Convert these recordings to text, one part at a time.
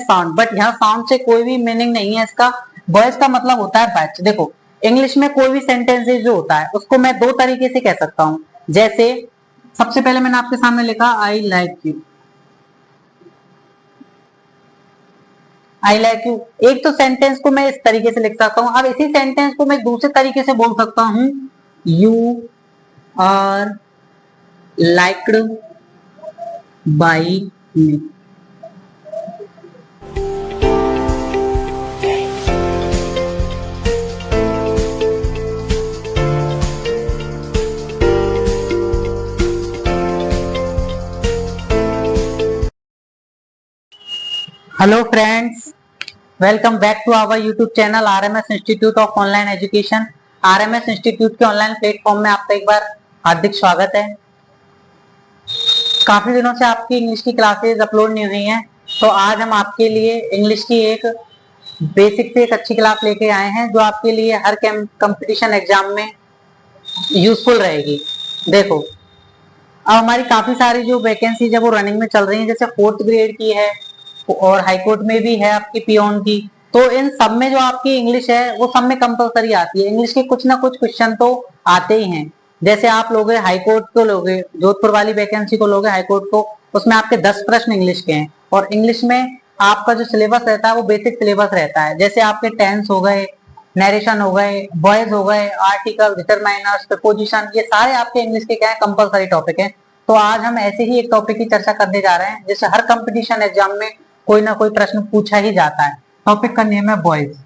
Sound, but यहाँ sound से कोई भी मीनिंग नहीं है इसका। बॉयज का मतलब होता है बच्चे। देखो इंग्लिश में कोई भी सेंटेंस जो होता है उसको मैं दो तरीके से कह सकता हूँ। जैसे सबसे पहले मैंने आपके सामने लिखा आई like you. I like you एक तो सेंटेंस को मैं इस तरीके से लिख सकता हूं। अब इसी सेंटेंस को मैं दूसरे तरीके से बोल सकता हूं, you are liked by me. Hello friends, welcome back to our YouTube channel RMS institute of online education. RMS institute के ऑनलाइन प्लेटफॉर्म में आपका एक बार हार्दिक स्वागत है। काफी दिनों से आपकी इंग्लिश की क्लासेस अपलोड नहीं हुई हैं, तो आज हम आपके लिए इंग्लिश की एक बेसिक से एक अच्छी क्लास लेके आए हैं जो आपके लिए हर कंपटीशन एग्जाम में यूजफुल रहेगी। देखो अब हमारी काफी सारी जो वैकेंसीज है वो रनिंग में चल रही है, जैसे 4th ग्रेड की है और हाईकोर्ट में भी है आपकी पियोन की। तो इन सब में जो आपकी इंग्लिश है वो सब में कंपलसरी आती है। इंग्लिश के कुछ ना कुछ क्वेश्चन तो आते ही हैं। जैसे आप लोगे हाईकोर्ट को लोगे, जोधपुर वाली वैकेंसी को लोगे हाईकोर्ट को, उसमें आपके 10 प्रश्न इंग्लिश के हैं। और इंग्लिश में आपका जो सिलेबस रहता है वो बेसिक सिलेबस रहता है। जैसे आपके टेंस हो गए, नरेशन हो गए, वॉइस हो गए, आर्टिकल, डिटरमाइनर्स, प्रीपोजिशन, ये सारे आपके इंग्लिश के क्या है, कंपलसरी टॉपिक है। तो आज हम ऐसे ही एक टॉपिक की चर्चा करने जा रहे हैं जिससे हर कंपटीशन एग्जाम में कोई ना कोई प्रश्न पूछा ही जाता है। टॉपिक का नेम है बॉयज।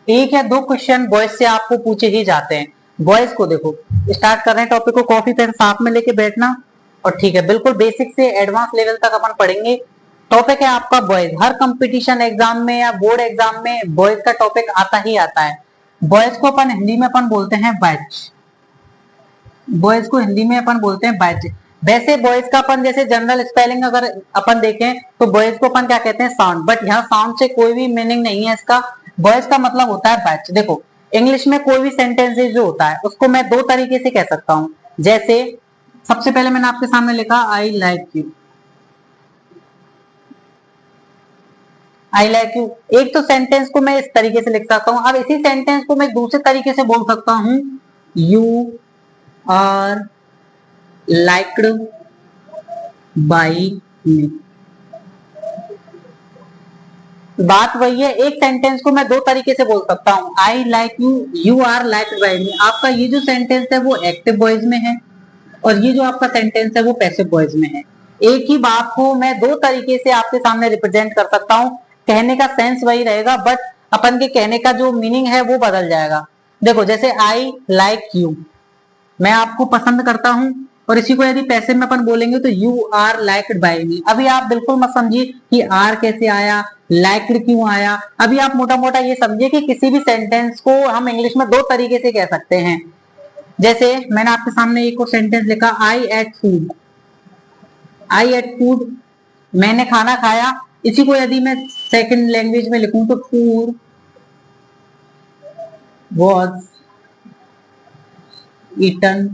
एक या दो क्वेश्चन बॉयज से आपको पूछे ही जाते हैं। बॉयज को देखो, स्टार्ट कर रहे हैं टॉपिक को, कॉपी पेन साथ में लेके बैठना और ठीक है, बिल्कुल बेसिक से एडवांस लेवल तक अपन पढ़ेंगे। टॉपिक है आपका बॉयज। हर कंपटीशन एग्जाम में या बोर्ड एग्जाम में बॉयज का टॉपिक आता ही आता है। बॉयज को अपन हिंदी में अपन बोलते हैं बैच। बॉयज को हिंदी में अपन बोलते हैं बैच। वैसे बॉयज का अपन जैसे जनरल स्पेलिंग अगर अपन देखें तो बॉयज को अपन क्या कहते हैं, साउंड, बट यहाँ साउंड से कोई भी मीनिंग नहीं है इसका। बॉयज का मतलब होता है बैच। देखो इंग्लिश में कोई भी सेंटेंस जो होता है उसको मैं दो तरीके से कह सकता हूँ। जैसे सबसे पहले मैंने आपके सामने लिखा आई like you. I like you एक तो सेंटेंस को मैं इस तरीके से लिख सकता हूँ। अब इसी सेंटेंस को मैं दूसरे तरीके से बोल सकता हूँ, यू आर लाइक्ड बाई मी। बात वही है, एक सेंटेंस को मैं दो तरीके से बोल सकता हूँ, I like you, you are liked by me. आपका ये जो सेंटेंस है वो एक्टिव वॉइस में है और ये जो आपका सेंटेंस है वो पैसिव वॉइस में है। एक ही बात को मैं दो तरीके से आपके सामने रिप्रेजेंट कर सकता हूँ। कहने का सेंस वही रहेगा बट अपन के कहने का जो मीनिंग है वो बदल जाएगा। देखो जैसे आई लाइक यू, मैं आपको पसंद करता हूं, और इसी को यदि पैसिव में अपन बोलेंगे तो यू आर लाइक्ड बाय मी। अभी आप बिल्कुल मत समझिए कि आर कैसे आया, लाइक्ड क्यों आया। अभी आप मोटा मोटा ये समझिए कि किसी भी सेंटेंस को हम इंग्लिश में दो तरीके से कह सकते हैं। जैसे मैंने आपके सामने एक और सेंटेंस लिखा, आई एट फूड। आई एट फूड, मैंने खाना खाया। इसी को यदि मैं सेकंड लैंग्वेज में लिखूं तो फूड वॉज ईटन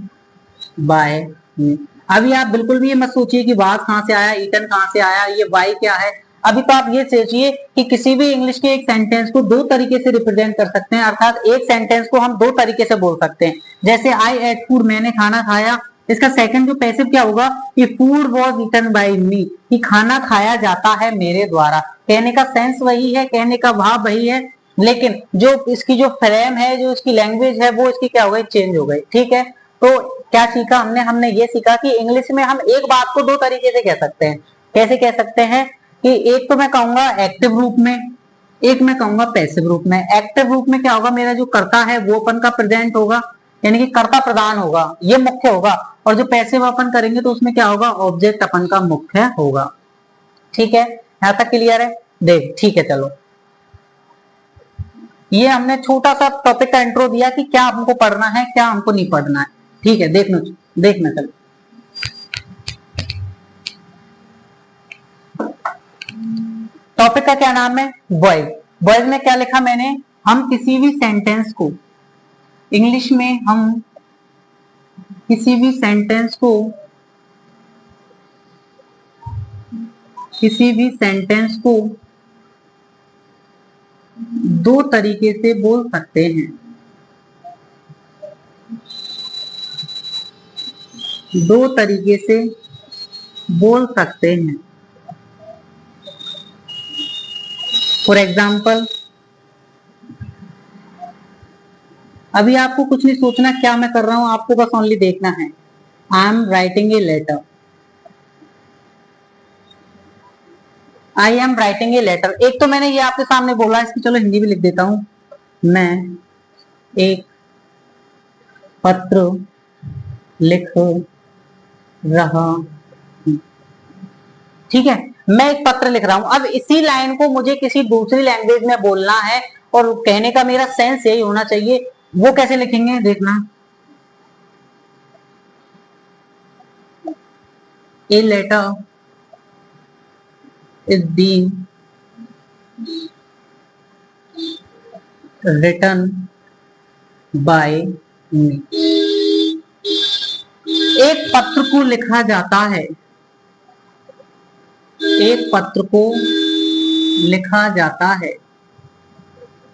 बाय मी। अभी आप बिल्कुल भी ये मत सोचिए कि वाज कहां से आया, ईटन कहां से आया, ये बाय क्या है। अभी तो आप ये सोचिए कि किसी भी इंग्लिश के एक सेंटेंस को दो तरीके से रिप्रेजेंट कर सकते हैं, अर्थात एक सेंटेंस को हम दो तरीके से बोल सकते हैं। जैसे आई एट फूड, मैंने खाना खाया, इसका सेकंड जो पैसिव क्या होगा कि फूड वॉज ईटन बाय मी, कि खाना खाया जाता है मेरे द्वारा। कहने का सेंस वही है, कहने का भाव वही है, लेकिन जो इसकी जो फ्रेम है, जो इसकी लैंग्वेज है, वो इसकी क्या हो गई, चेंज हो गई। ठीक है, तो क्या सीखा हमने, हमने ये सीखा कि इंग्लिश में हम एक बात को दो तरीके से कह सकते हैं। कैसे कह सकते हैं कि एक तो मैं कहूंगा एक्टिव रूप में, एक मैं कहूंगा पैसिव रूप में। एक्टिव रूप में क्या होगा, मेरा जो कर्ता है वो अपन का प्रेजेंट होगा, यानी कि कर्ता प्रधान होगा, ये मुख्य होगा। और जो पैसिव अपन करेंगे तो उसमें क्या होगा, ऑब्जेक्ट अपन का मुख्य होगा। ठीक है, यहां तक क्लियर है। देख ठीक है, चलो ये हमने छोटा सा टॉपिक का इंट्रो दिया कि क्या हमको पढ़ना है, क्या हमको नहीं पढ़ना है। ठीक है, देखना चलो। टॉपिक का क्या नाम है, बॉयज। बॉयज में क्या लिखा मैंने, हम किसी भी सेंटेंस को इंग्लिश में हम किसी भी सेंटेंस को दो तरीके से बोल सकते हैं। दो तरीके से बोल सकते हैं। फॉर एग्जाम्पल, अभी आपको कुछ नहीं सोचना क्या मैं कर रहा हूं, आपको बस ओनली देखना है। I am writing a letter. I am writing a letter. एक तो मैंने ये आपके सामने बोला, इसकी चलो हिंदी भी लिख देता हूं। मैं एक पत्र लिख रहा हूं। ठीक है, मैं एक पत्र लिख रहा हूं। अब इसी लाइन को मुझे किसी दूसरी लैंग्वेज में बोलना है और कहने का मेरा सेंस यही होना चाहिए। वो कैसे लिखेंगे देखना। A letter is being written by me. एक पत्र को लिखा जाता है। एक पत्र को लिखा जाता है।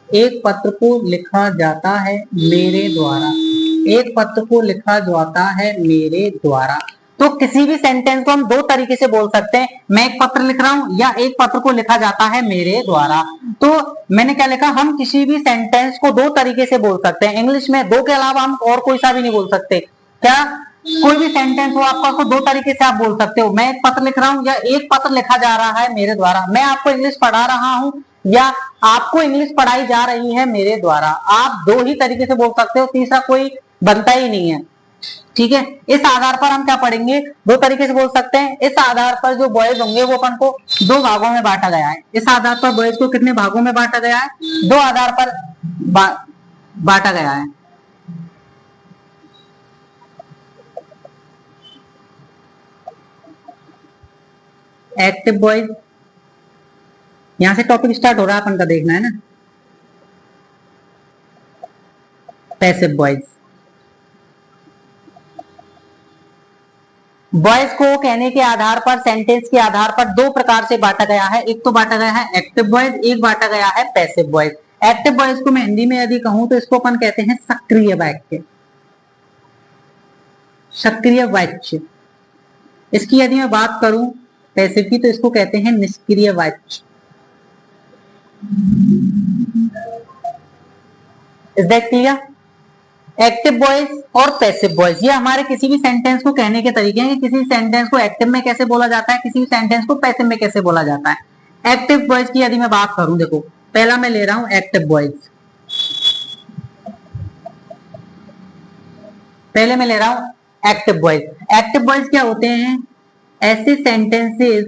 एक पत्र को लिखा जाता है मेरे द्वारा। एक पत्र को लिखा जाता है मेरे द्वारा। तो किसी भी सेंटेंस को हम दो तरीके से बोल सकते हैं। मैं एक पत्र लिख रहा हूं या एक पत्र को लिखा जाता है मेरे द्वारा। तो मैंने क्या लिखा, हम किसी भी सेंटेंस को दो तरीके से बोल सकते हैं। इंग्लिश में दो के अलावा हम और कोई सा भी नहीं बोल सकते। क्या कोई भी सेंटेंस हो आपका, उसको दो तरीके से आप बोल सकते हो। मैं एक पत्र लिख रहा हूं या एक पत्र लिखा जा रहा है मेरे द्वारा। मैं आपको इंग्लिश पढ़ा रहा हूं या आपको इंग्लिश पढ़ाई जा रही है मेरे द्वारा। आप दो ही तरीके से बोल सकते हो, तीसरा कोई बनता ही नहीं है। ठीक है, इस आधार पर हम क्या पढ़ेंगे, दो तरीके से बोल सकते हैं। इस आधार पर जो बॉयज होंगे वो अपन को दो भागों में बांटा गया है। इस आधार पर बॉयज को कितने भागों में बांटा गया है, दो आधार पर बांटा गया है। एक्टिव बॉयज, यहां से टॉपिक स्टार्ट हो रहा है, अपन का देखना है ना। पैसिव बॉयज, बॉयज को कहने के आधार पर, सेंटेंस के आधार पर दो प्रकार से बांटा गया है। एक तो बांटा गया है एक्टिव बॉयज, एक बांटा गया है पैसिव बॉयज। एक्टिव बॉयज को मैं हिंदी में यदि कहूं तो इसको अपन कहते हैं सक्रिय वाक्य। सक्रिय वाच्य। इसकी यदि मैं बात करूं पैसिव की, तो इसको कहते हैं निष्क्रिय वाच्य। Is that clear? Active voice और पैसिव वॉइस, ये हमारे किसी भी सेंटेंस को कहने के तरीके हैं कि किसी सेंटेंस को एक्टिव में कैसे बोला जाता है, किसी सेंटेंस को पैसिव में कैसे बोला जाता है। एक्टिव वॉइस की यदि मैं बात करूं, देखो पहला मैं ले रहा हूं एक्टिव वॉइस। पहले मैं ले रहा हूं एक्टिव वॉइस। एक्टिव वॉइस क्या होते हैं, ऐसे सेंटेंसेस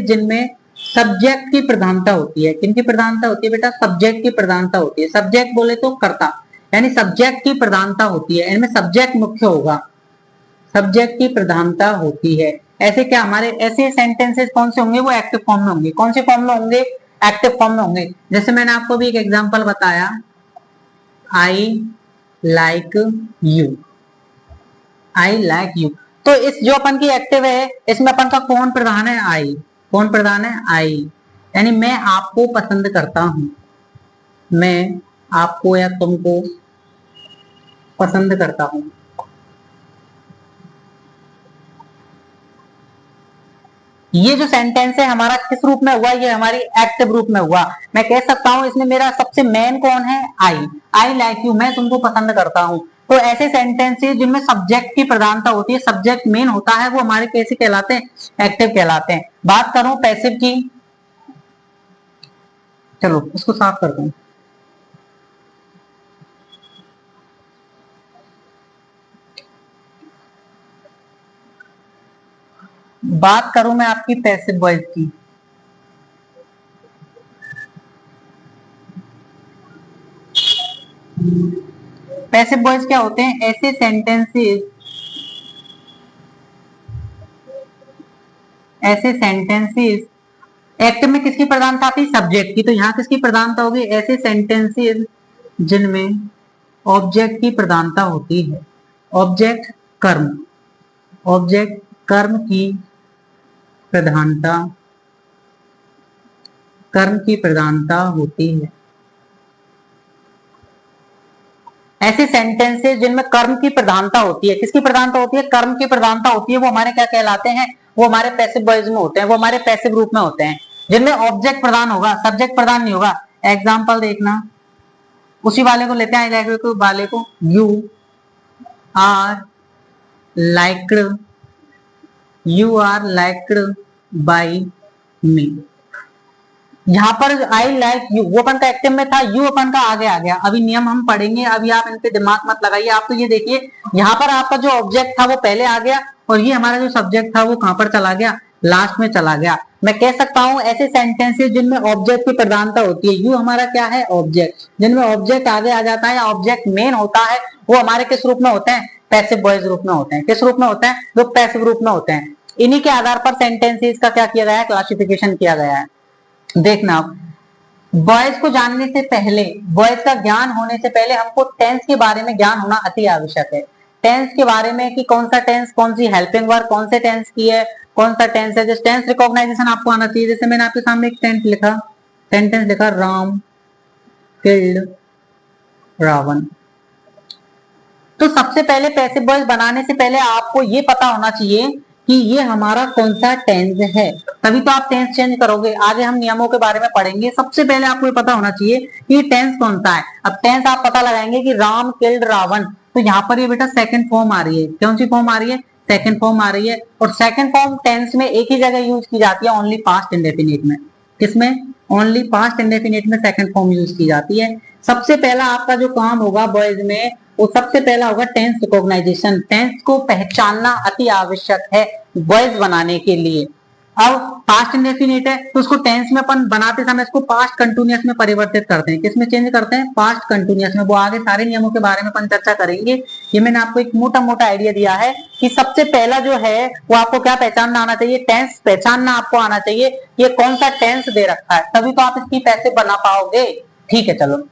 जिनमें सब्जेक्ट की प्रधानता होती है। किनकी प्रधानता होती है बेटा, सब्जेक्ट की प्रधानता होती है। सब्जेक्ट बोले तो कर्ता, यानी सब्जेक्ट की प्रधानता होती है। इनमें सब्जेक्ट मुख्य होगा, सब्जेक्ट की प्रधानता होती है। ऐसे क्या हमारे ऐसे सेंटेंसेस कौन से होंगे, वो एक्टिव फॉर्म में होंगे। कौन से फॉर्म में होंगे, एक्टिव फॉर्म में होंगे। जैसे मैंने आपको भी एक एग्जांपल बताया, आई like you. I like you, तो इस जो अपन की एक्टिव है, इसमें अपन का कौन प्रधान है, आई। कौन प्रधान है, आई। यानी मैं आपको पसंद करता हूं, मैं आपको या तुमको पसंद करता हूं। ये जो सेंटेंस है हमारा किस रूप में हुआ, ये हमारी एक्टिव रूप में हुआ। मैं कह सकता हूं इसमें मेरा सबसे मेन कौन है, आई। आई लाइक यू, मैं तुमको पसंद करता हूं। तो ऐसे सेंटेंसेस जिनमें सब्जेक्ट की प्रधानता होती है, सब्जेक्ट मेन होता है, वो हमारे कैसे कहलाते हैं, एक्टिव कहलाते हैं। बात करूं पैसिव की, चलो इसको साफ करता हूं। बात करूं मैं आपकी पैसिव वॉइस की, पैसिव वॉइस क्या होते हैं, ऐसे सेंटेंसेस एक्टिव में किसकी प्रधानता आती है? सब्जेक्ट की। तो यहाँ किसकी प्रधानता होगी? ऐसे सेंटेंसेस जिनमें ऑब्जेक्ट की प्रधानता होती है। ऑब्जेक्ट कर्म, ऑब्जेक्ट कर्म की प्रधानता, कर्म की प्रधानता होती है। ऐसे सेंटेंसेस जिनमें कर्म की प्रधानता होती है। किसकी प्रधानता होती है? कर्म की प्रधानता होती है। वो हमारे क्या कहलाते हैं? वो हमारे पैसिव वॉइस में होते हैं, वो हमारे पैसिव ग्रुप में होते हैं। जिनमें ऑब्जेक्ट प्रधान होगा, सब्जेक्ट प्रधान नहीं होगा। एग्जाम्पल देखना, उसी वाले को लेते हैं, वाले को, you are liked, you are liked by me. यहाँ पर आई लाइक यू, वो अपन का एक्टिव में था, यू अपन का आगे आ गया। अभी नियम हम पढ़ेंगे, अभी आप इन पे दिमाग मत लगाइए। आप तो ये देखिए, यहाँ पर आपका जो ऑब्जेक्ट था वो पहले आ गया, और ये हमारा जो सब्जेक्ट था वो कहां पर चला गया? लास्ट में चला गया। मैं कह सकता हूं ऐसे सेंटेंसेस जिनमें ऑब्जेक्ट की प्रधानता होती है, यू हमारा क्या है? ऑब्जेक्ट। जिनमें ऑब्जेक्ट आगे आ जाता है, ऑब्जेक्ट मेन होता है, वो हमारे किस रूप में होते हैं? पैसिव वॉइस रूप में होते हैं। किस रूप में होते हैं? वो पैसिव रूप में होते हैं। इन्हीं के आधार पर सेंटेंसेस का क्या किया गया है? क्लासिफिकेशन किया गया है। देखना, वॉइस को जानने से पहले, वॉइस का ज्ञान होने से पहले हमको टेंस के बारे में ज्ञान होना अति आवश्यक है। टेंस के बारे में कि कौन सा टेंस, कौन सी हेल्पिंग वर्ब कौन से टेंस की है, कौन सा टेंस है। जैसे टेंस रिकॉग्नाइजेशन आपको आना चाहिए। जैसे मैंने आपके सामने एक सेंटेंस लिखा, राम किल्ड रावण। तो सबसे पहले पैसिव वॉइस बनाने से पहले आपको ये पता होना चाहिए कि ये हमारा कौन सा टेंस है, तभी तो आप टेंस चेंज करोगे। आगे हम नियमों के बारे में पढ़ेंगे। सबसे पहले आपको ये पता होना चाहिए कि टेंस कौन सा है। अब टेंस आप पता लगाएंगे कि राम किल्ड रावण, तो यहाँ पर ये बेटा सेकंड फॉर्म आ रही है। कौन सी फॉर्म आ रही है? सेकंड फॉर्म आ रही है। और सेकंड फॉर्म टेंस में एक ही जगह यूज की जाती है, ओनली पास्ट इंडेफिनिट में। किसमें? ओनली पास्ट इंडेफिनिट में सेकंड फॉर्म यूज की जाती है। सबसे पहला आपका जो काम होगा बॉयज में, वो सबसे पहला होगा टेंस रिकॉग्नाइजेशन। टेंस को पहचानना अति आवश्यक है वॉइस बनाने के लिए। अब पास्ट इंडेफिनिट है, तो उसको टेंस में अपन बनाते समय इसको पास्ट कंटिन्यूअस में परिवर्तित करते हैं। किसमें चेंज करते हैं? पास्ट कंटिन्यूअस में। वो आगे सारे नियमों के बारे में अपन चर्चा करेंगे। ये मैंने आपको एक मोटा मोटा आइडिया दिया है कि सबसे पहला जो है वो आपको क्या पहचानना आना चाहिए? टेंस पहचानना आपको आना चाहिए, ये कौन सा टेंस दे रखा है, तभी तो आप इसकी पैसे बना पाओगे। ठीक है, चलो।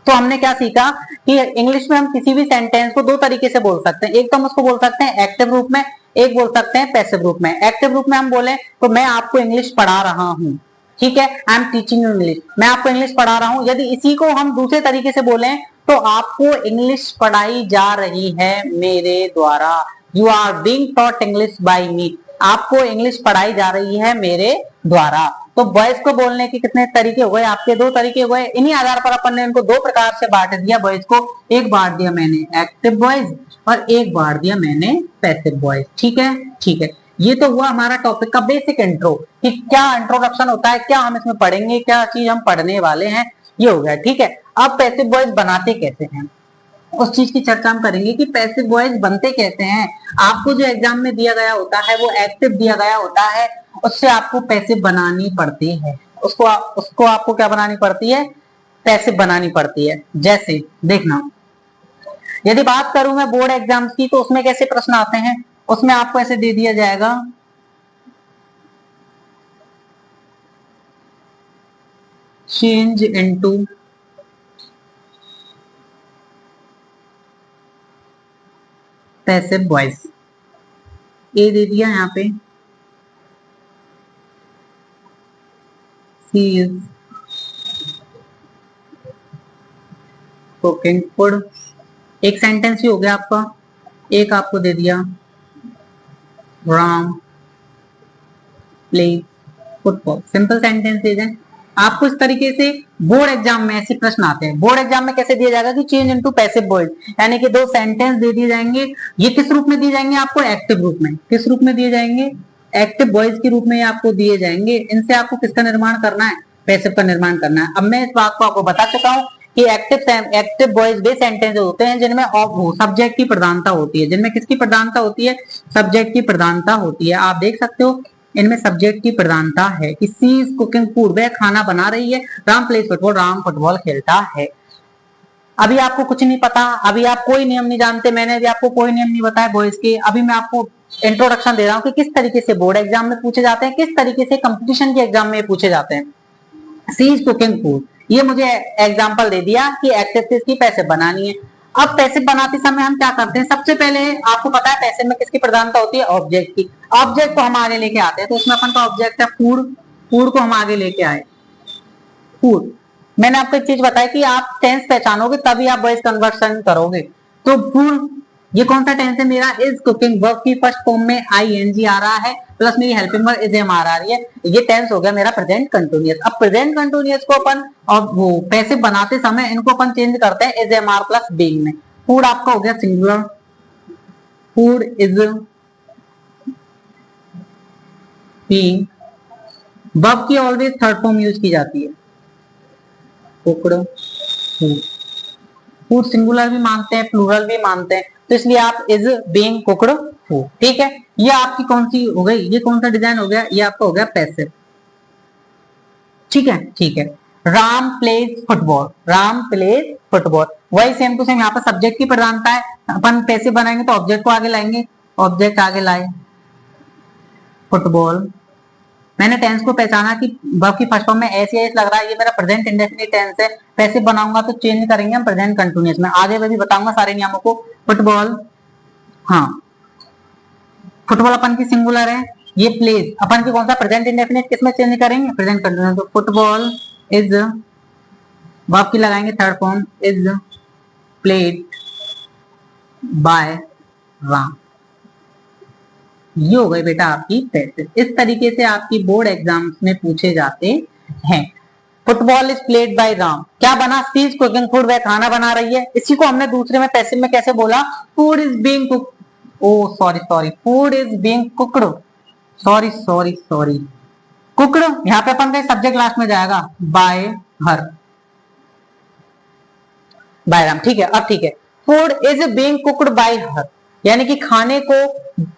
तो हमने क्या सीखा कि इंग्लिश में हम किसी भी सेंटेंस को दो तरीके से बोल सकते हैं। एक तो हम उसको बोल सकते हैं एक्टिव रूप में, एक बोल सकते हैं पैसिव रूप में। एक्टिव रूप में हम बोले तो मैं आपको इंग्लिश पढ़ा रहा हूं, ठीक है, I am teaching you English, मैं आपको इंग्लिश पढ़ा रहा हूं। यदि इसी को हम दूसरे तरीके से बोले तो आपको इंग्लिश पढ़ाई जा रही है मेरे द्वारा, you are being taught English by me, आपको इंग्लिश पढ़ाई जा रही है मेरे द्वारा। तो वॉइस को बोलने के कितने तरीके हो गए? आपके दो तरीके हो गए। इन्हीं आधार पर अपन ने इनको दो प्रकार से बांट दिया वॉइस को। एक बांट दिया मैंने एक्टिव वॉइस और एक बांट दिया मैंने पैसिव वॉइस। ठीक है, ठीक है। ये तो हुआ हमारा टॉपिक का बेसिक इंट्रो कि क्या इंट्रोडक्शन होता है, क्या हम इसमें पढ़ेंगे, क्या चीज हम पढ़ने वाले हैं, ये हो गया। ठीक है, अब पैसिव वॉइस बनाते कैसे हैं उस चीज की चर्चा हम करेंगे कि पैसिव वॉइस बनते कैसे हैं। आपको जो एग्जाम में दिया गया होता है वो एक्टिव दिया गया होता है, उससे आपको पैसिव बनानी पड़ती है। उसको आपको क्या बनानी पड़ती है? पैसिव बनानी पड़ती है। जैसे देखना, यदि बात करूं मैं बोर्ड एग्जाम्स की, तो उसमें कैसे प्रश्न आते हैं? उसमें आपको ऐसे दे दिया जाएगा, चेंज इनटू पैसिव वॉइस, ए दे दिया यहाँ पे, सी इज कुकिंग फूड। एक सेंटेंस ही हो गया आपका। एक आपको दे दिया, Ram play football. Simple sentence दे दें आपको। इस तरीके से बोर्ड एग्जाम में ऐसे प्रश्न आते हैं। बोर्ड एग्जाम में कैसे दिया जाएगा कि चेंज इनटू पैसिव वॉइस, यानी कि दो सेंटेंस दे दिए जाएंगे। ये किस रूप में दिए जाएंगे आपको? एक्टिव रूप में। किस रूप में दिए जाएंगे? एक्टिव वॉइस के रूप में आपको दिए जाएंगे। इनसे आपको किसका निर्माण करना है? पैसिव का निर्माण करना है। अब मैं इस बात को आपको बता चुका हूं कि एक्टिव वॉइस वे सेंटेंस होते हैं जिनमें सब्जेक्ट की प्रधानता होती है। जिनमें किसकी प्रधानता होती है? सब्जेक्ट की प्रधानता होती है। आप देख सकते हो इनमें सब्जेक्ट की प्रधानता है कि सी इज कुकिंग फूड, वह खाना बना रही है। Ram plays football, Ram football खेलता है। अभी आपको कुछ नहीं पता, अभी आप कोई नियम नहीं जानते, मैंने भी आपको कोई नियम नहीं बताया वॉइस के। अभी मैं आपको इंट्रोडक्शन दे रहा हूँ कि किस तरीके से बोर्ड एग्जाम में पूछे जाते हैं, किस तरीके से कंपटीशन के एग्जाम में पूछे जाते हैं। सी इज कुकिंग फूड, ये मुझे एग्जाम्पल दे दिया कि एक्सरसाइज की पैसे बनानी है। अब पैसे बनाते समय हम क्या करते हैं, सबसे पहले आपको पता है पैसे में किसकी प्रधानता होती है, ऑब्जेक्ट की। ऑब्जेक्ट को हम आगे लेके आते हैं, तो उसमें अपन का ऑब्जेक्ट है फूड, फूड को हम आगे लेके आए, फूड। मैंने आपको एक चीज बताई कि आप टेंस पहचानोगे तभी आप वॉइस कन्वर्सन करोगे। तो फूड, ये कौन सा टेंस है मेरा, इज कुकिंग, वर्ब की फर्स्ट फॉर्म में आईएनजी आ रहा है, प्लस मेरी हेल्पिंग वर्ब इज एम आ रही है, ये टेंस हो गया मेरा प्रेजेंट कंटिन्यूअस। अब प्रेजेंट कंटिन्यूअस को अपन और वो पैसे बनाते समय इनको अपन चेंज करते हैं is am are plus being में। फूड आपका हो गया singular, food is being. Verb की ऑलवेज थर्ड फॉर्म यूज की जाती है, कुकड़, फूड। फूड सिंगुलर भी मानते हैं, प्लूरल भी मानते हैं, तो इसलिए आप इज बीइंग कुकड़ फूड। ठीक है, ये आपकी कौन सी हो गई, ये कौन सा डिजाइन हो गया, ये आपका हो गया पैसिव। ठीक है, ठीक है। Ram plays football, Ram plays football, वही सेम टू सेम यहाँ पर सब्जेक्ट की प्रधानता है। अपन पैसे बनाएंगे तो ऑब्जेक्ट को आगे लाएंगे, ऑब्जेक्ट आगे लाए, फुटबॉल। मैंने टेंस को पहचाना कि वर्ब की फर्स्ट फॉर्म में एस लग रहा है, ये मेरा प्रेजेंट इंडेफिनिट टेंस है। पैसे बनाऊंगा तो चेंज करेंगे हम प्रेजेंट कंटिन्यूअस में, आगे मैं भी बताऊंगा सारे नियमों को। फुटबॉल, हाँ फुटबॉल अपन की सिंगुलर है, ये प्लेज अपन की कौन सा प्रेजेंट इंडेफिनिट किसमें चेंज करेंगे, प्रेजेंट कंटिन्यूअस। तो फुटबॉल इज, वर्ब की लगाएंगे third form, is played by Ram. ये हो गए बेटा आपकी पैसे। इस तरीके से आपकी बोर्ड एग्जाम्स में पूछे जाते हैं। Football is played by Ram, क्या बना, सी इज कुकिंग फूड, वह खाना बना रही है। इसी को हमने दूसरे में पैसिव में कैसे बोला, food is being cook, oh sorry sorry, food is being cooked, sorry sorry sorry, cooked. यहाँ पे अपन का सब्जेक्ट लास्ट में जाएगा, बाय हर, बाय राम। ठीक है, अब ठीक है, food is being cooked by हर, यानी कि खाने को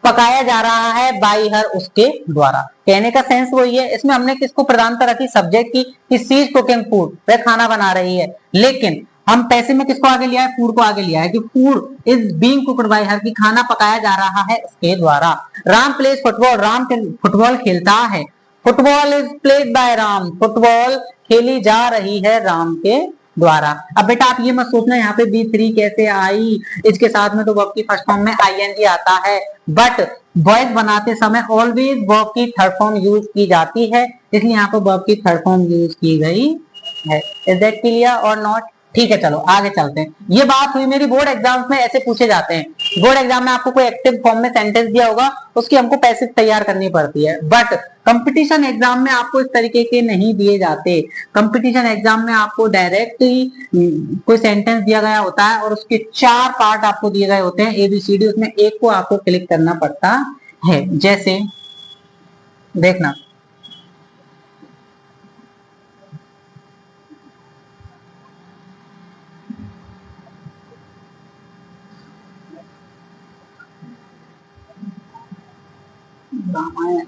पकाया जा रहा है बाई हर, उसके द्वारा। कहने का सेंस वही है, इसमें हमने किसको प्रधानता रखी, सब्जेक्ट की, कि सी इज कुकिंग फूड, वह खाना बना रही है। लेकिन हम पैसे में किसको आगे लिया है, फूड को आगे लिया है, कि food is being cooked by her, की खाना पकाया जा रहा है उसके द्वारा। Ram plays football, Ram football खेलता है। Football is played by Ram, football खेली जा रही है राम के द्वारा। अब बेटा आप ये मत सोचना यहाँ पे B3 कैसे आई, इसके साथ में तो वर्ब की फर्स्ट फॉर्म में आईएनजी आता है, बट वॉइस बनाते समय ऑलवेज वर्ब की थर्ड फॉर्म यूज की जाती है, इसलिए यहाँ पर वर्ब की थर्ड फॉर्म यूज की गई है। इज दैट क्लियर और नॉट? ठीक है, चलो आगे चलते हैं। ये बात हुई मेरी बोर्ड एग्जाम्स में ऐसे पूछे जाते हैं। बोर्ड एग्जाम में आपको कोई एक्टिव फॉर्म में सेंटेंस दिया होगा, उसकी हमको पैसिव तैयार करनी पड़ती है, बट कंपटीशन एग्जाम में आपको इस तरीके के नहीं दिए जाते। कंपटीशन एग्जाम में आपको डायरेक्ट ही कोई सेंटेंस दिया गया होता है और उसके 4 पार्ट आपको दिए गए होते हैं ABCD, उसमें एक को आपको क्लिक करना पड़ता है। जैसे देखना, रामायण,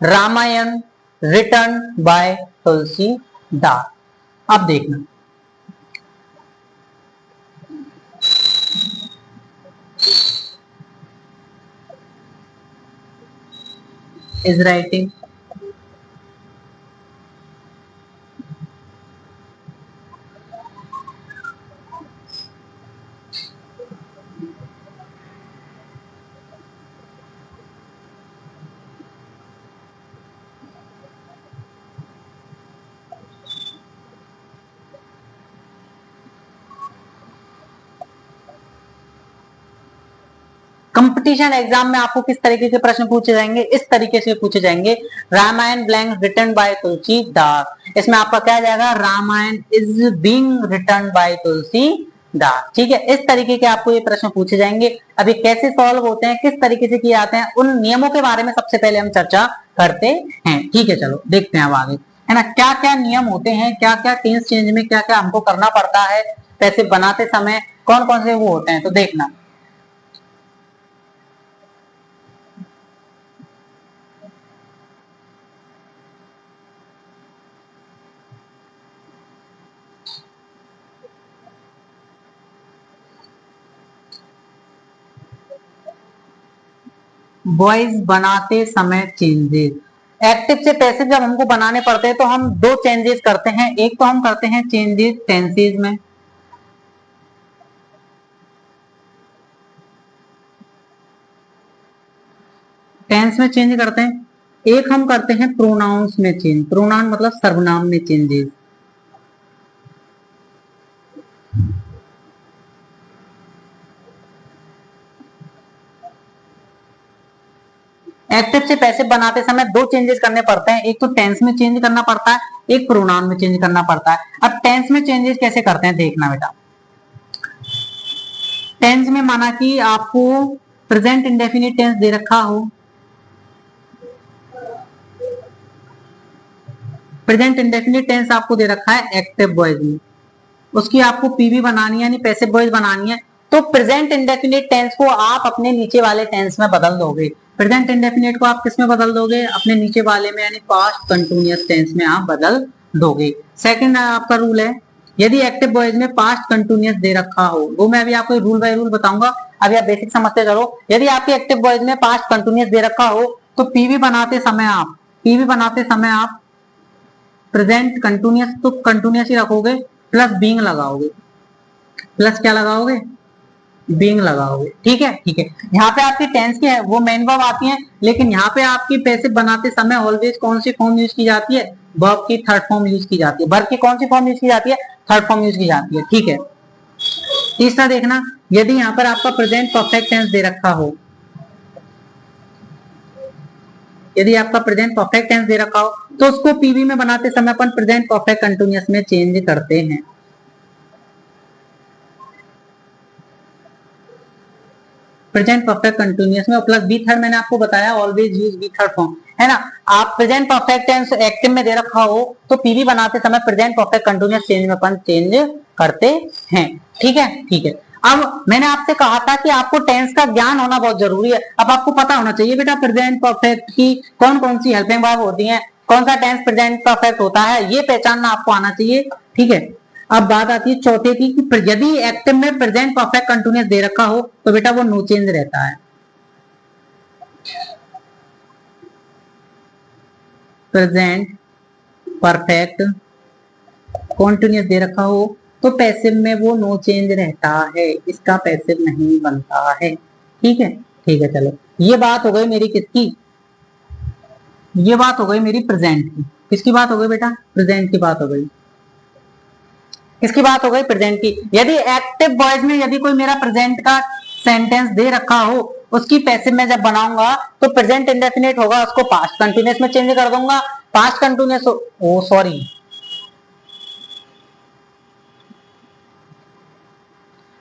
रामायण रिटन बाय तुलसीदास। अब देखना, is writing, कंपटीशन एग्जाम में आपको किस तरीके के प्रश्न पूछे जाएंगे, इस तरीके से पूछे जाएंगे, Ramayana blank written by Tulsidas. इसमें आपका क्या जाएगा, Ramayana is being written by Tulsidas. ठीक है, इस तरीके के आपको ये प्रश्न पूछे जाएंगे। अभी कैसे सॉल्व होते हैं, किस तरीके से किए जाते हैं, उन नियमों के बारे में सबसे पहले हम चर्चा करते हैं। ठीक है, चलो देखते हैं अब आगे, है ना, क्या क्या नियम होते हैं, क्या क्या टेंस चेंज में क्या क्या हमको करना पड़ता है पैसिव बनाते समय, कौन कौन से वो होते हैं, तो देखना। वॉइस बनाते समय चेंजेस, एक्टिव से पैसिव जब हमको बनाने पड़ते हैं तो हम दो चेंजेस करते हैं। एक तो हम करते हैं चेंजेस टेंसेस में, टेंस में चेंज करते हैं, एक हम करते हैं प्रोनाउंस में चेंज, प्रोनाउन मतलब सर्वनाम में चेंजेस। एक्टिव से पैसिव बनाते समय दो चेंजेस करने पड़ते हैं, एक तो टेंस में चेंज करना पड़ता है, एक प्रोनाउन में चेंज करना पड़ता है। अब टेंस में चेंजेस कैसे करते हैं देखना बेटा। टेंस में माना कि आपको प्रेजेंट इंडेफिनिट टेंस दे रखा हो, प्रेजेंट इंडेफिनिट टेंस आपको दे रखा है एक्टिव वॉइस में, उसकी आपको पीवी बनानी है यानी पैसिव वॉइस बनानी है, तो प्रेजेंट इंडेफिनिट टेंस को आप अपने नीचे वाले टेंस में बदल दोगे। प्रेजेंट इंडेफिनिट को आप किस में बदल दोगे, अपने नीचे वाले में यानी पास्ट कंटिन्यूअस टेंस में आप बदल दोगे। सेकंड आपका रूल है, यदि एक्टिव वॉइस में पास्ट कंटिन्यूअस दे रखा हो, वो मैं अभी आपको रूल बाय रूल बताऊंगा, अभी आप बेसिक समझते चलो। यदि आपकी एक्टिव वॉइस में पास्ट कंटिन्यूअस दे रखा हो तो पीवी बनाते समय आप प्रेजेंट कंटिन्यूअस तो कंटिन्यूअस ही रखोगे, प्लस बीइंग लगाओगे, प्लस क्या लगाओगे, बीइंग लगाओगे। ठीक है ठीक है, यहाँ पे आपकी टेंस की है वो मेन वर्ब आती है, लेकिन यहाँ पे आपकी पैसिव बनाते समय ऑलवेज कौन सी फॉर्म यूज की जाती है, वर्ब की थर्ड फॉर्म यूज की जाती है। वर्ब की कौन सी फॉर्म यूज की जाती है, थर्ड फॉर्म यूज की जाती है। ठीक है, तीसरा देखना, यदि यहाँ पर आपका प्रेजेंट परफेक्ट टेंस दे रखा हो, यदि आपका प्रेजेंट परफेक्ट टेंस दे रखा हो तो उसको पीवी में बनाते समय अपन प्रेजेंट परफेक्ट कंटिन्यूअस में चेंज करते हैं। प्रेजेंट परफेक्ट कंटिन्यूअस में प्लस बी थर्ड मैंने आपको बताया, always use be third form, है ना। आप प्रेजेंट परफेक्ट टेंस एक्टिव में दे रखा हो तो पीवी बनाते समय प्रेजेंट परफेक्ट कंटिन्यूअस चेंज में अपन चेंज करते हैं। ठीक है ठीक है, अब मैंने आपसे कहा था कि आपको टेंस का ज्ञान होना बहुत जरूरी है। अब आपको पता होना चाहिए बेटा प्रेजेंट परफेक्ट की कौन कौन सी हेल्पिंग वर्ब होती हैं, कौन सा टेंस प्रेजेंट परफेक्ट होता है, ये पहचानना आपको आना चाहिए। ठीक है, अब बात आती है चौथे की कि यदि एक्टिव में प्रेजेंट परफेक्ट कंटिन्यूअस दे रखा हो तो बेटा वो नो चेंज रहता है। प्रेजेंट परफेक्ट कंटिन्यूअस दे रखा हो तो पैसिव में वो नो चेंज रहता है, इसका पैसिव नहीं बनता है। ठीक है चलो, ये बात हो गई मेरी किसकी, ये बात हो गई मेरी प्रेजेंट की। किसकी बात हो गई बेटा, प्रेजेंट की बात हो गई। इसकी बात हो गई प्रेजेंट की। यदि एक्टिव वॉइस में यदि कोई मेरा प्रेजेंट का सेंटेंस दे रखा हो, उसकी पैसिव में जब बनाऊंगा तो प्रेजेंट इंडेफिनिट होगा, उसको पास्ट कंटिन्यूअस में चेंज कर दूंगा। पास्ट कंटिन्यूअस, ओ सॉरी,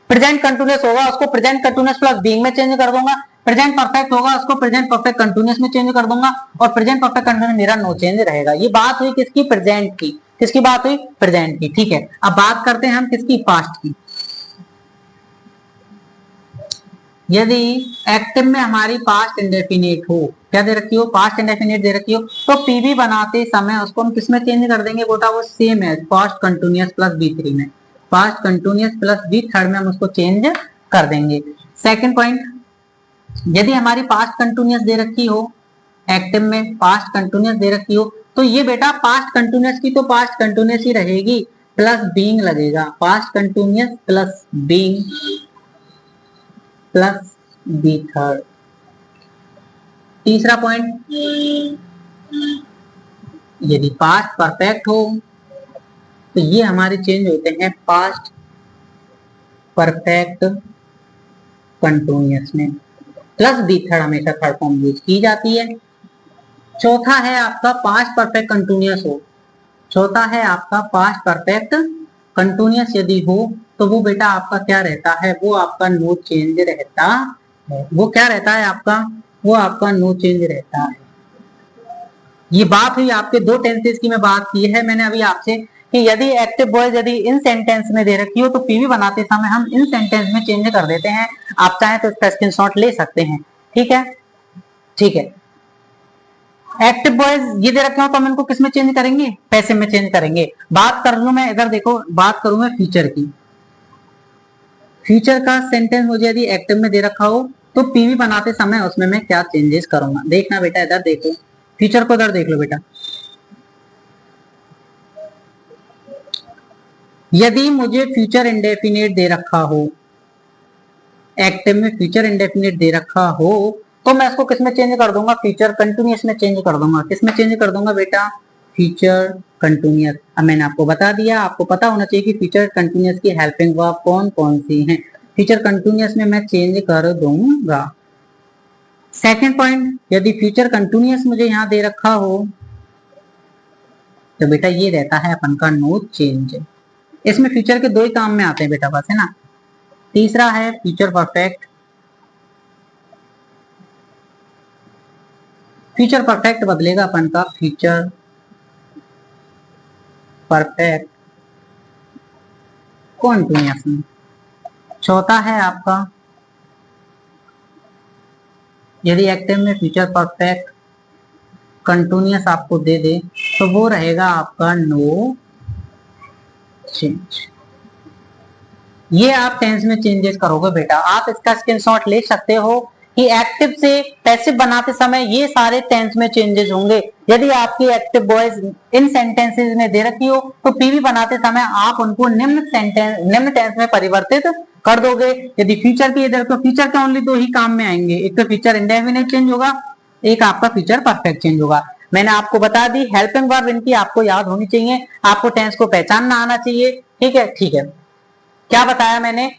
प्रेजेंट कंटिन्यूअस होगा उसको प्रेजेंट कंटिन्यूअस प्लस बीइंग में चेंज कर दूंगा। प्रेजेंट परफेक्ट होगा उसको प्रेजेंट परफेक्ट कंटिन्यूअस में चेंज कर दूंगा, और प्रेजेंट परफेक्ट कंटिन्यूअस मेरा नो चेंज रहेगा। ये बात हुई किसकी, प्रेजेंट की। किसकी बात हुई, प्रेजेंट की। ठीक है, अब बात करते हैं हम किसकी, पास्ट की। यदि एक्टिव में हमारी पास्ट इंडेफिनिट हो, क्या दे रखी हो, पास्ट इंडेफिनिट दे रखी हो, तो पीवी बनाते समय उसको हम किसमें चेंज कर देंगे बेटा, वो सेम है past continuous plus be three में, past continuous plus be third में हम उसको चेंज कर देंगे। सेकंड पॉइंट, यदि हमारी पास्ट कंटिन्यूअस दे रखी हो, एक्टिव में पास्ट कंटिन्यूअस दे रखी हो, तो ये बेटा पास्ट कंटिन्यूअस की तो पास्ट कंटिन्यूअस ही रहेगी, प्लस बीइंग लगेगा, past continuous plus being plus be third. तीसरा पॉइंट, यदि पास्ट परफेक्ट हो तो ये हमारे चेंज होते हैं पास्ट परफेक्ट कंटिन्यूअस में, प्लस बी थर्ड हमेशा थर्ड फॉर्म यूज की जाती है। चौथा है आपका पास्ट परफेक्ट कंटिन्यूअस हो, चौथा है आपका पास्ट परफेक्ट कंटिन्यूअस यदि हो तो वो बेटा आपका क्या रहता है, वो आपका नो चेंज रहता है। वो क्या रहता है आपका, वो आपका नो चेंज रहता है। ये बात हुई आपके दो टेंसेस की मैं बात की है मैंने अभी आपसे कि यदि एक्टिव वॉइस यदि इन सेंटेंस में दे रखी हो तो पीवी बनाते समय हम इन सेंटेंस में चेंज कर देते हैं। आप चाहें तो इसका स्क्रीनशॉट ले सकते हैं। ठीक है, ठीक है। एक्टिव वॉइस ये दे रखे हो तो हम इनको किस में चेंज करेंगे? पैसिव में चेंज करेंगे। बात कर लूं मैं, इधर देखो, बात करूं मैं फ्यूचर की। फ्यूचर का सेंटेंस मुझे यदि एक्टिव में दे रखा हो तो पीवी बनाते समय उसमें मैं क्या चेंजेस करूंगा? देखना बेटा, इधर देखो, फ्यूचर को इधर देख लो बेटा। यदि मुझे फ्यूचर इंडेफिनिट दे रखा हो, एक्टिव में फ्यूचर इंडेफिनिट दे रखा हो तो मैं इसको किस में चेंज कर दूंगा? फ्यूचर कंटिन्यूअस में चेंज कर दूंगा। किस में चेंज कर दूंगा बेटा? Future continuous. अब मैंने आपको बता दिया, आपको पता होना चाहिए कि फ्यूचर कंटिन्यूअस की हेल्पिंग वर्ब कौन कौन सी हैं। फ्यूचर कंटिन्यूअस में मैं चेंज कर दूंगा। सेकंड पॉइंट, यदि फ्यूचर कंटिन्यूअस मुझे यहां दे रखा हो तो बेटा ये रहता है अपन का नो चेंज। इसमें फ्यूचर के दो ही काम में आते हैं बेटा बस, है ना। तीसरा है फ्यूचर परफेक्ट। फ्यूचर परफेक्ट बदलेगा अपन का फ्यूचर परफेक्ट कंटिन्यूअस में। चौथा है आपका, यदि एक्टिव में फ्यूचर परफेक्ट कंटिन्यूअस आपको दे दे तो वो रहेगा आपका नो चेंज। ये आप टेंस में चेंजेस करोगे बेटा। आप इसका स्क्रीनशॉट ले सकते हो कि एक्टिव से पैसिव बनाते समय ये सारे टेंस में चेंजेस होंगे। यदि आपकी एक्टिव वॉइस इन सेंटेंसेस में दे रखी हो तो पीवी बनाते समय आप उनको निम्न टेंस में परिवर्तित कर दोगे। यदि फ्यूचर की इधर तो फ्यूचर के ओनली दो ही काम में आएंगे, एक तो फ्यूचर इंडेफिनिट चेंज होगा, एक आपका फ्यूचर परफेक्ट चेंज होगा। मैंने आपको बता दी हेल्पिंग वर्ब इनकी आपको याद होनी चाहिए, आपको टेंस को पहचानना आना चाहिए। ठीक है, ठीक है। क्या बताया मैंने?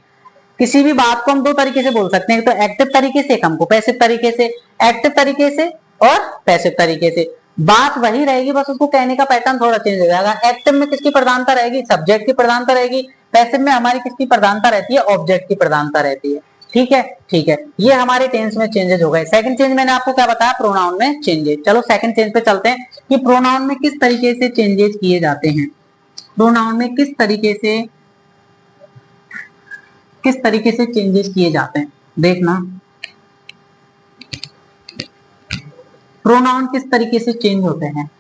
किसी भी बात को हम दो तरीके से बोल सकते हैं, तो एक्टिव तरीके से, एक हमको पैसिव तरीके से। एक्टिव तरीके से और पैसिव तरीके से बात वही रहेगी, बस उसको कहने का पैटर्न थोड़ा चेंज हो जाएगा। एक्टिव में किसकी प्रधानता रहेगी? सब्जेक्ट की प्रधानता रहेगी। पैसिव में हमारी किसकी प्रधानता रहती है? ऑब्जेक्ट की प्रधानता रहती है। ठीक है, ठीक है। ये हमारे टेंस में चेंजेस हो गए। सेकंड चेंज मैंने आपको क्या बताया? प्रोनाउन में चेंजेस। चलो सेकंड चेंज पे चलते हैं कि प्रोनाउन में किस तरीके से चेंजेस किए जाते हैं। प्रोनाउन में किस तरीके से चेंजेस किए जाते हैं देखना। प्रोनाउन किस तरीके से चेंज होते हैं?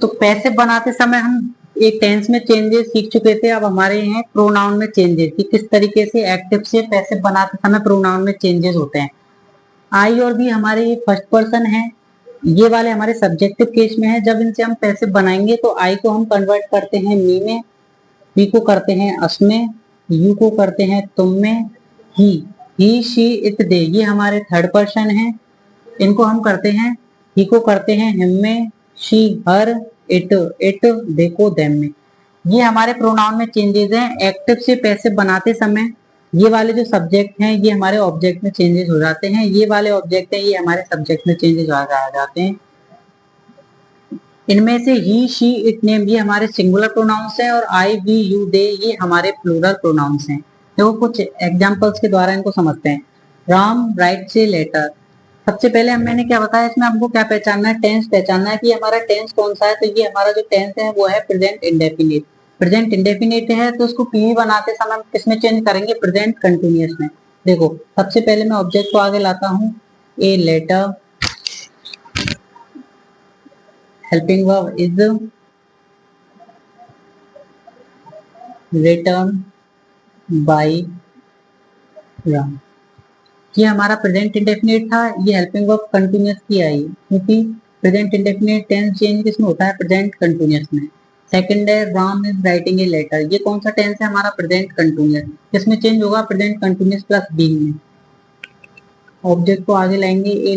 तो पैसिव बनाते समय हम एक टेंस में चेंजेस सीख चुके थे। अब हमारे हैं प्रोनाउन में चेंजेस कि किस तरीके से एक्टिव से पैसिव बनाते समय प्रोनाउन में चेंजेस होते हैं। आई और बी हमारे फर्स्ट पर्सन है, ये वाले हमारे सब्जेक्टिव केस में है। जब इनसे हम पैसिव बनाएंगे तो आई को हम कन्वर्ट करते हैं मी में, बी को करते हैं अस में, यू को करते हैं तुम में, ही शी इट दे ये हमारे थर्ड पर्सन है, इनको हम करते हैं, ही को करते हैं हिम में, शी हर, इट देखो देम में। ये हमारे प्रोनाउन में चेंजेस हैं। एक्टिव से पैसिव बनाते समय ये वाले जो सब्जेक्ट हैं ये हमारे ऑब्जेक्ट में चेंजेस हो जाते हैं, ये वाले ऑब्जेक्ट हैं ये हमारे सब्जेक्ट में चेंजेस आ जाते हैं। इनमें से ही शी इट नेम ये हमारे सिंगुलर प्रोनाउंस हैं और आई वी यू दे ये हमारे प्लूरल प्रोनाउंस हैं। देखो कुछ एग्जांपल्स के द्वारा इनको समझते हैं। राम राइट से लेटर। सबसे पहले मैंने क्या बताया इसमें हमको क्या पहचानना है? टेंस पहचानना है कि हमारा टेंस कौन सा है। तो ये हमारा जो टेंस है वो है प्रेजेंट इंडेफिनिट। प्रेजेंट इंडेफिनिट है तो उसको पीवी बनाते समय हम किसमें चेंज करेंगे? प्रेजेंट कंटिन्यूअस में। देखो सबसे पहले मैं ऑब्जेक्ट को आगे लाता हूँ, a letter, helping verb is written by Ram. ये हमारा प्रेजेंट इंडेफिनिट था, ये हेल्पिंग वर्ब कंटिन्यूअस की आई क्योंकि प्रेजेंट इंडेफिनिट टेंस चेंज किसमें होता है? प्रेजेंट कंटिन्यूअस में। सेकंड है Ram is writing a letter, ये कौन सा टेंस है? हमारा प्रेजेंट कंटिन्यूअस। किसमें चेंज होगा? प्रेजेंट कंटिन्यूअस प्लस बीइंग में। ऑब्जेक्ट को आगे लाएंगे, ए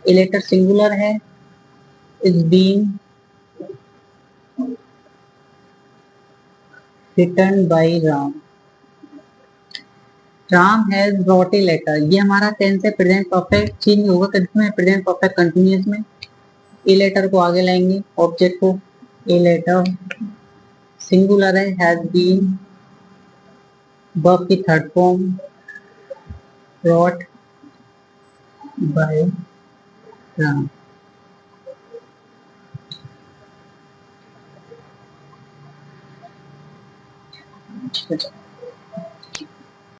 लेटर सिंगुलर है, is being written by Ram. Ram has brought a letter, ये हमारा टेंस है, प्रेजेंट परफेक्ट चेंज होगा किसमें, प्रेजेंट परफेक्ट कंटिन्यूअस में। ए लेटर को आगे लाएंगे, ऑब्जेक्ट को, ए लेटर सिंगुलर है, हैज बीन, वर्ब की third form, brought by Ram. अच्छा